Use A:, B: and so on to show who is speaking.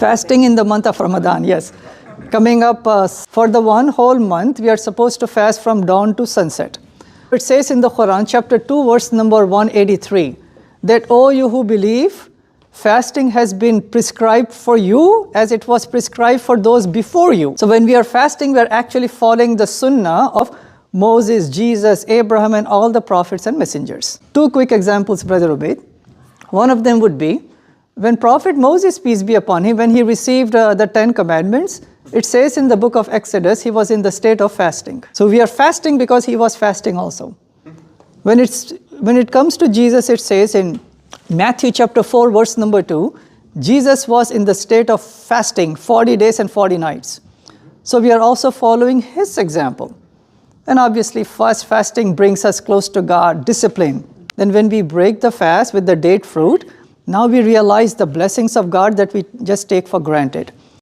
A: Fasting in the month of Ramadan, yes. Coming up for the one whole month, we are supposed to fast from dawn to sunset. It says in the Quran, chapter 2, verse number 183, that, O you who believe, fasting has been prescribed for you as it was prescribed for those before you. So when we are fasting, we are actually following the sunnah of Moses, Jesus, Abraham, and all the prophets and messengers. Two quick examples, Brother Ubaid. One of them would be, when Prophet Moses, peace be upon him, when he received the 10 commandments, it says in the book of Exodus, he was in the state of fasting. So we are fasting because he was fasting also. When it comes to Jesus, it says in Matthew chapter 4, verse number 2, Jesus was in the state of fasting 40 days and 40 nights. So we are also following his example. And obviously, fasting brings us close to God, discipline. Then when we break the fast with the date fruit, now we realize the blessings of God that we just take for granted.